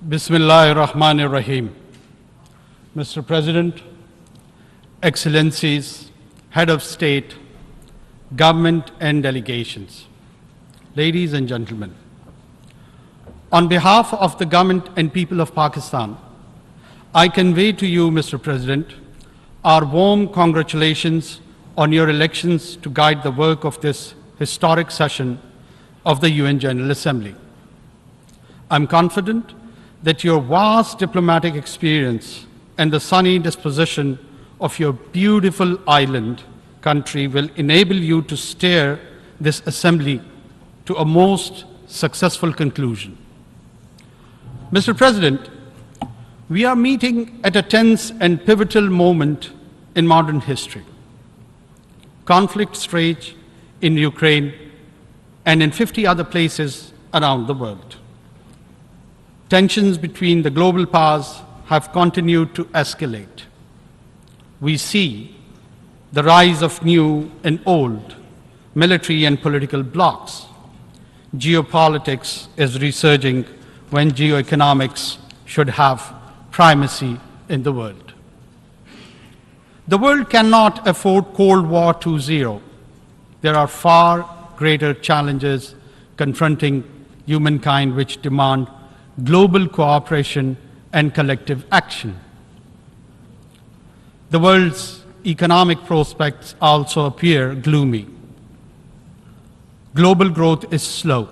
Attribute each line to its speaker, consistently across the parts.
Speaker 1: Bismillahir Rahmanir Rahim. Mr. President, Excellencies, Head of State, Government and delegations, ladies and gentlemen, on behalf of the government and people of Pakistan, I convey to you, Mr. President, our warm congratulations on your elections to guide the work of this historic session of the UN General Assembly. I'm confident that your vast diplomatic experience and the sunny disposition of your beautiful island country will enable you to steer this assembly to a most successful conclusion. Mr. President, we are meeting at a tense and pivotal moment in modern history. Conflicts rage in Ukraine and in 50 other places around the world. Tensions between the global powers have continued to escalate. We see the rise of new and old military and political blocs. Geopolitics is resurging when geoeconomics should have primacy in the world. The world cannot afford Cold War 2.0. There are far greater challenges confronting humankind which demand global cooperation and collective action. The world's economic prospects also appear gloomy. Global growth is slow.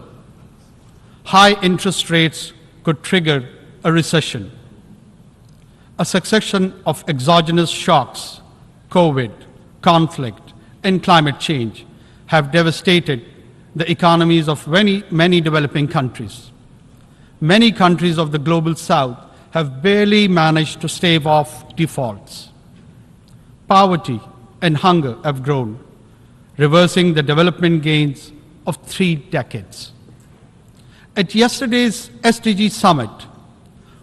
Speaker 1: High interest rates could trigger a recession. A succession of exogenous shocks, COVID, conflict, and climate change have devastated the economies of many developing countries. Many countries of the global south have barely managed to stave off defaults. Poverty and hunger have grown, reversing the development gains of 3 decades. At yesterday's SDG summit,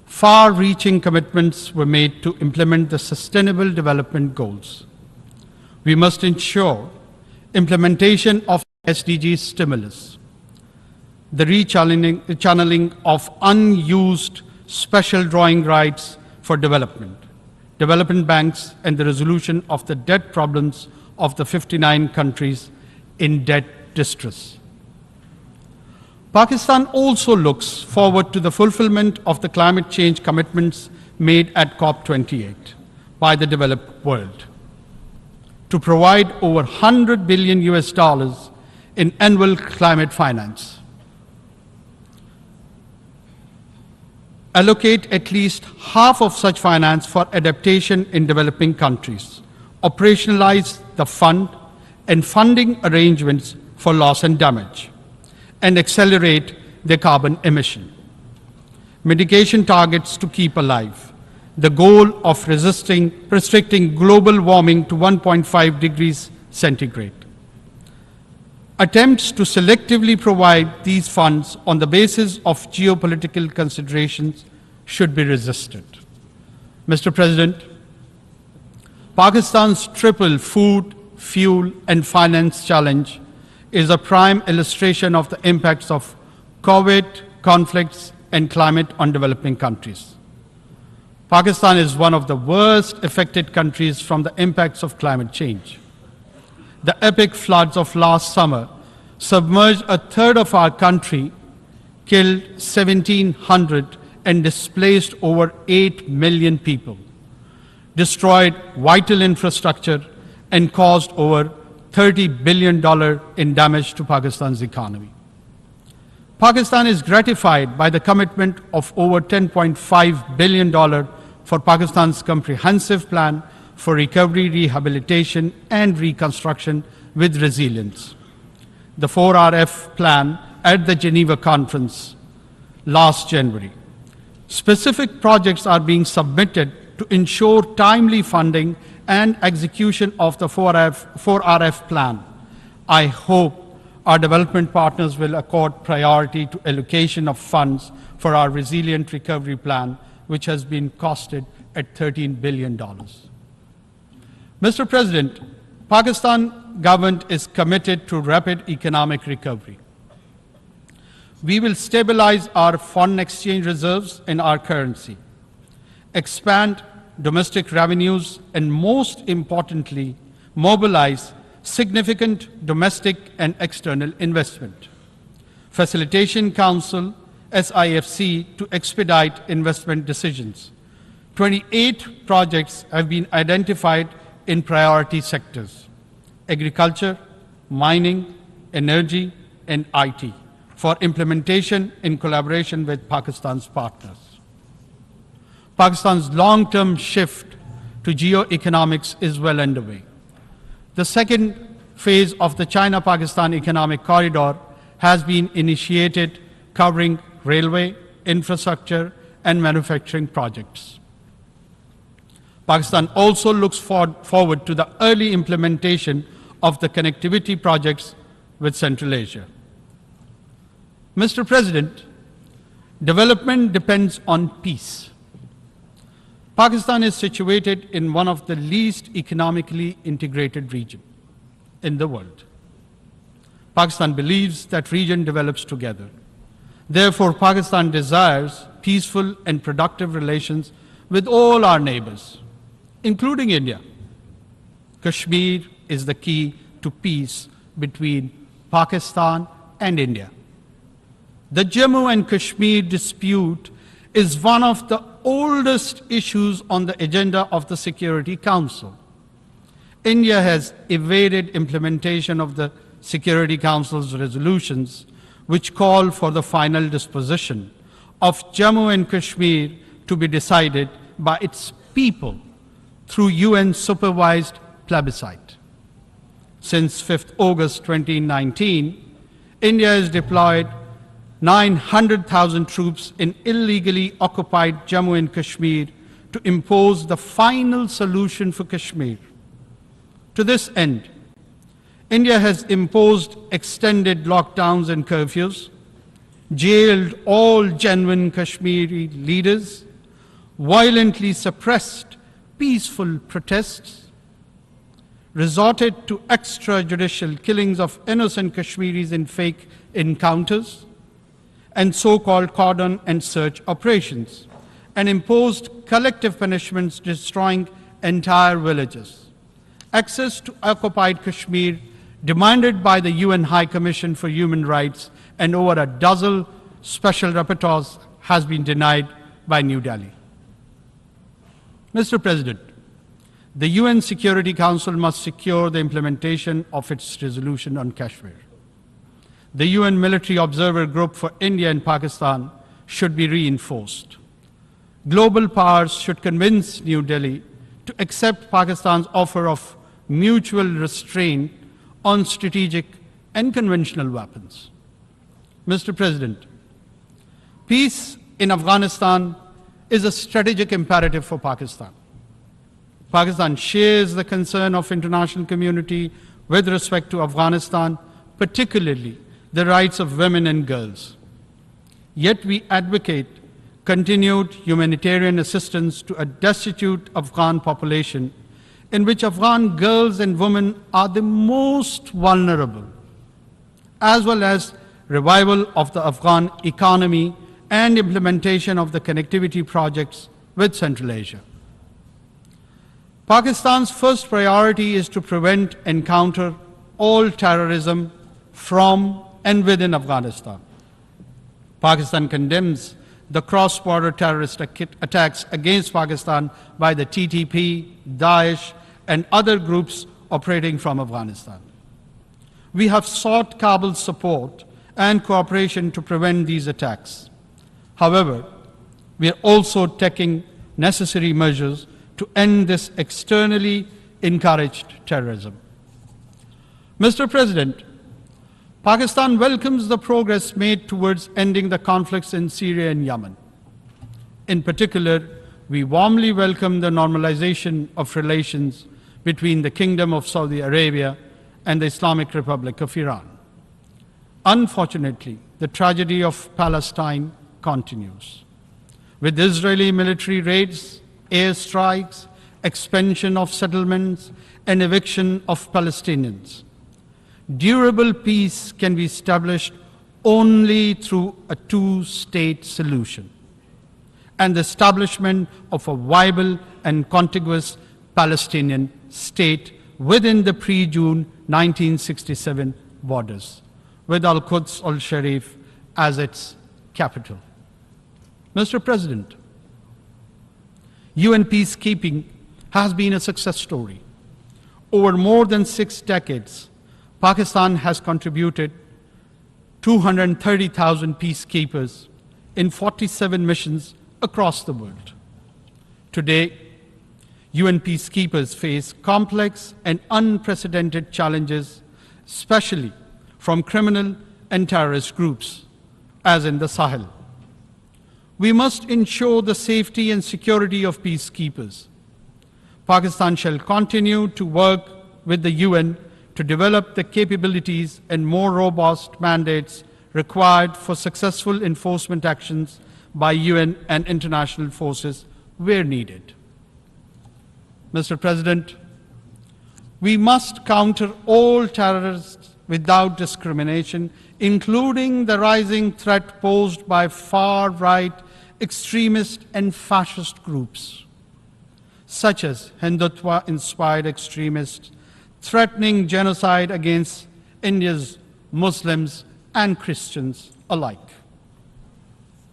Speaker 1: far-reaching commitments were made to implement the Sustainable Development Goals. We must ensure implementation of SDG stimulus, the rechanneling of unused special drawing rights for development banks, and the resolution of the debt problems of the 59 countries in debt distress. Pakistan also looks forward to the fulfillment of the climate change commitments made at COP28 by the developed world to provide over $100 billion in annual climate finance. Allocate at least half of such finance for adaptation in developing countries. Operationalize the fund and funding arrangements for loss and damage, and accelerate their carbon emission. Mitigation targets to keep alive. The goal of restricting global warming to 1.5 degrees centigrade. Attempts to selectively provide these funds on the basis of geopolitical considerations should be resisted. Mr. President, Pakistan's triple food, fuel, and finance challenge is a prime illustration of the impacts of COVID, conflicts, and climate on developing countries. Pakistan is one of the worst affected countries from the impacts of climate change. The epic floods of last summer submerged a third of our country, killed 1,700, and displaced over 8 million people, destroyed vital infrastructure, and caused over $30 billion in damage to Pakistan's economy. Pakistan is gratified by the commitment of over $10.5 billion for Pakistan's comprehensive plan for recovery, rehabilitation, and reconstruction with resilience. The 4RF plan at the Geneva conference last January. Specific projects are being submitted to ensure timely funding and execution of the 4RF plan. I hope our development partners will accord priority to allocation of funds for our resilient recovery plan, which has been costed at $13 billion. Mr. President, Pakistan government is committed to rapid economic recovery. We will stabilize our foreign exchange reserves in our currency, expand domestic revenues, and most importantly, mobilize significant domestic and external investment. Facilitation Council, SIFC, to expedite investment decisions. 28 projects have been identified in priority sectors: agriculture, mining, energy, and IT, for implementation in collaboration with Pakistan's partners. Pakistan's long-term shift to geoeconomics is well underway. The second phase of the China-Pakistan Economic Corridor has been initiated, covering railway, infrastructure, and manufacturing projects. Pakistan also looks forward to the early implementation of the connectivity projects with Central Asia. Mr. President, development depends on peace. Pakistan is situated in one of the least economically integrated regions in the world. Pakistan believes that region develops together. Therefore, Pakistan desires peaceful and productive relations with all our neighbors, including India. Kashmir is the key to peace between Pakistan and India. The Jammu and Kashmir dispute is one of the oldest issues on the agenda of the Security Council. India has evaded implementation of the Security Council's resolutions, which call for the final disposition of Jammu and Kashmir to be decided by its people through UN-supervised plebiscite. Since 5th August 2019, India has deployed 900,000 troops in illegally occupied Jammu and Kashmir to impose the final solution for Kashmir. To this end, India has imposed extended lockdowns and curfews, jailed all genuine Kashmiri leaders, violently suppressed peaceful protests, resorted to extrajudicial killings of innocent Kashmiris in fake encounters, and so-called cordon and search operations, and imposed collective punishments destroying entire villages. Access to occupied Kashmir, demanded by the UN High Commission for Human Rights and over a dozen special rapporteurs, has been denied by New Delhi. Mr. President, the UN Security Council must secure the implementation of its resolution on Kashmir. The UN Military Observer Group for India and Pakistan should be reinforced. Global powers should convince New Delhi to accept Pakistan's offer of mutual restraint on strategic and conventional weapons. Mr. President, peace in Afghanistan is a strategic imperative for Pakistan. Pakistan shares the concern of international community with respect to Afghanistan, particularly the rights of women and girls. Yet we advocate continued humanitarian assistance to a destitute Afghan population, in which Afghan girls and women are the most vulnerable, as well as revival of the Afghan economy and implementation of the connectivity projects with Central Asia. Pakistan's first priority is to prevent and counter all terrorism from and within Afghanistan. Pakistan condemns the cross-border terrorist attacks against Pakistan by the TTP, Daesh, and other groups operating from Afghanistan. We have sought Kabul's support and cooperation to prevent these attacks. However, we are also taking necessary measures to end this externally encouraged terrorism. Mr. President, Pakistan welcomes the progress made towards ending the conflicts in Syria and Yemen. In particular, we warmly welcome the normalization of relations between the Kingdom of Saudi Arabia and the Islamic Republic of Iran. Unfortunately, the tragedy of Palestine continues, with Israeli military raids, airstrikes, expansion of settlements, and eviction of Palestinians. Durable peace can be established only through a two-state solution and the establishment of a viable and contiguous Palestinian state within the pre-June 1967 borders, with Al-Quds al-Sharif as its capital. Mr. President, UN peacekeeping has been a success story. Over more than 6 decades, Pakistan has contributed 230,000 peacekeepers in 47 missions across the world. Today, UN peacekeepers face complex and unprecedented challenges, especially from criminal and terrorist groups, as in the Sahel. We must ensure the safety and security of peacekeepers. Pakistan shall continue to work with the UN to develop the capabilities and more robust mandates required for successful enforcement actions by UN and international forces where needed. Mr. President, we must counter all terrorists without discrimination, including the rising threat posed by far-right extremist and fascist groups, such as Hindutva-inspired extremists threatening genocide against India's Muslims and Christians alike.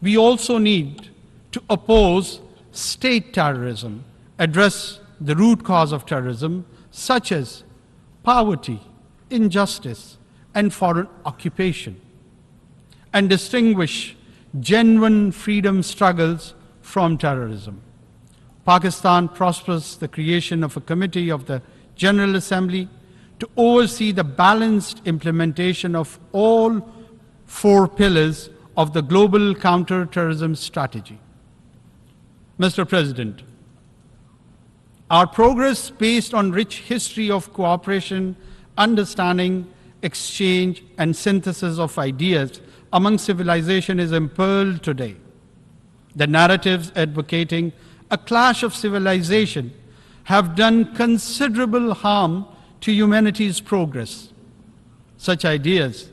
Speaker 1: We also need to oppose state terrorism, address the root cause of terrorism, such as poverty, injustice, and foreign occupation, and distinguish genuine freedom struggles from terrorism. Pakistan prospers the creation of a committee of the General Assembly to oversee the balanced implementation of all 4 pillars of the global counter-terrorism strategy. Mr. President, our progress based on rich history of cooperation, understanding, exchange, and synthesis of ideas among civilization is impearled today. The narratives advocating a clash of civilization have done considerable harm to humanity's progress. Such ideas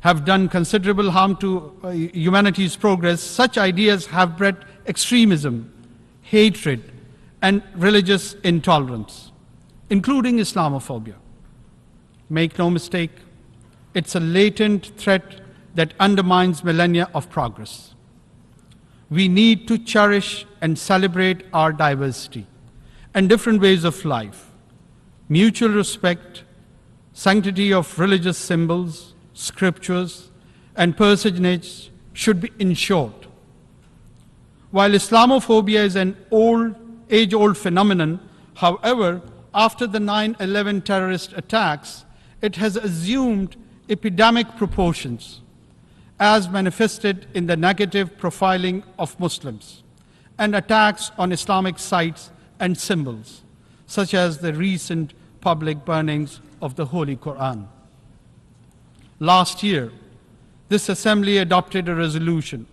Speaker 1: have done considerable harm to humanity's progress. Such ideas have bred extremism, hatred, and religious intolerance, including Islamophobia. Make no mistake, it's a latent threat that undermines millennia of progress. We need to cherish and celebrate our diversity and different ways of life. Mutual respect, sanctity of religious symbols, scriptures, and personage should be ensured. While Islamophobia is an age-old phenomenon, however, after the 9/11 terrorist attacks, it has assumed epidemic proportions, as manifested in the negative profiling of Muslims and attacks on Islamic sites and symbols, such as the recent public burnings of the Holy Quran. Last year, this Assembly adopted a resolution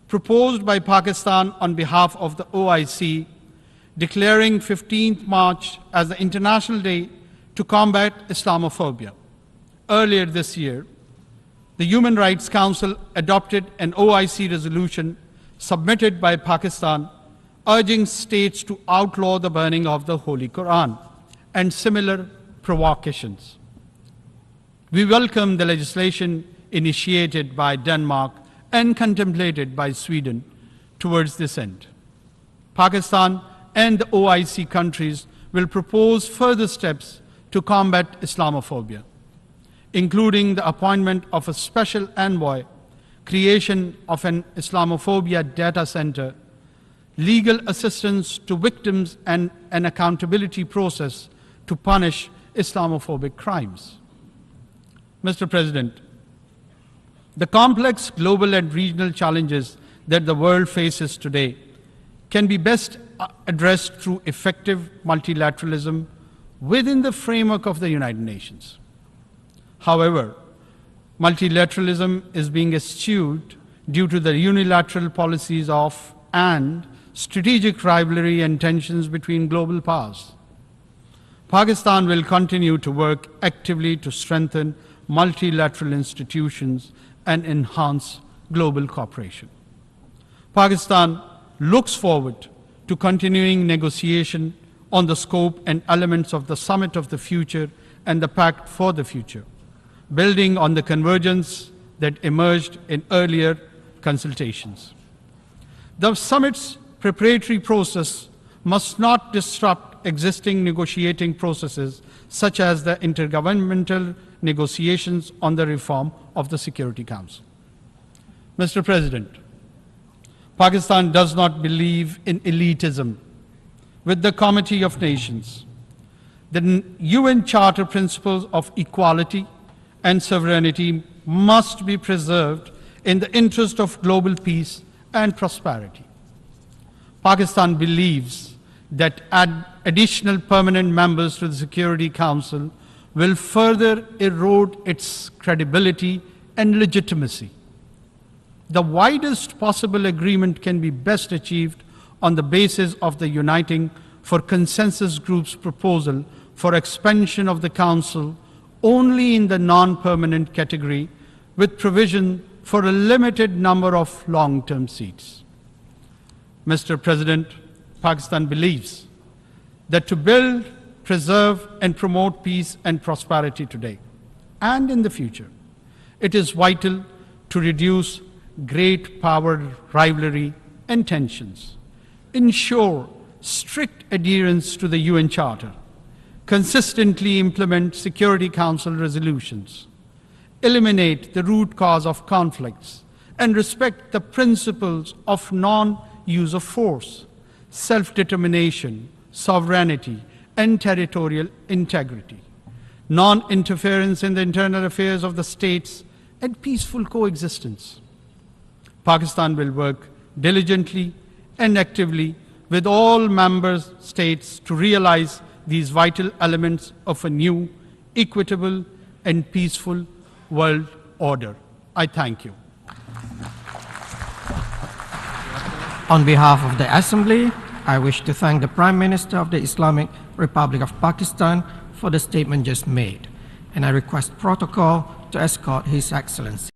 Speaker 1: proposed by Pakistan on behalf of the OIC, declaring 15th March as the International Day to combat Islamophobia. Earlier this year, the Human Rights Council adopted an OIC resolution submitted by Pakistan urging states to outlaw the burning of the Holy Quran and similar provocations. We welcome the legislation initiated by Denmark and contemplated by Sweden towards this end. Pakistan and the OIC countries will propose further steps to combat Islamophobia, including the appointment of a special envoy, creation of an Islamophobia data center, legal assistance to victims, and an accountability process to punish Islamophobic crimes. Mr. President, the complex global and regional challenges that the world faces today can be best addressed through effective multilateralism within the framework of the United Nations. However, multilateralism is being eschewed due to the unilateral policies of and strategic rivalry and tensions between global powers. Pakistan will continue to work actively to strengthen multilateral institutions and enhance global cooperation. Pakistan looks forward to continuing negotiation on the scope and elements of the Summit of the Future and the Pact for the Future, building on the convergence that emerged in earlier consultations. The summit's preparatory process must not disrupt existing negotiating processes, such as the intergovernmental negotiations on the reform of the Security Council. Mr. President, Pakistan does not believe in elitism. With the Committee of Nations, the UN Charter principles of equality and sovereignty must be preserved in the interest of global peace and prosperity. Pakistan believes that additional permanent members to the Security Council will further erode its credibility and legitimacy. The widest possible agreement can be best achieved on the basis of the Uniting for Consensus Group's proposal for expansion of the Council only in the non-permanent category, with provision for a limited number of long-term seats. Mr. President, Pakistan believes that to build, preserve, and promote peace and prosperity today and in the future, it is vital to reduce great power rivalry and tensions, ensure strict adherence to the UN Charter, consistently implement Security Council resolutions, eliminate the root cause of conflicts, and respect the principles of non-use of force, self-determination, sovereignty, and territorial integrity, non-interference in the internal affairs of the states, and peaceful coexistence. Pakistan will work diligently and actively with all member states to realize these vital elements of a new, equitable, and peaceful world order. I thank you.
Speaker 2: On behalf of the Assembly, I wish to thank the Prime Minister of the Islamic Republic of Pakistan for the statement just made, and I request protocol to escort His Excellency.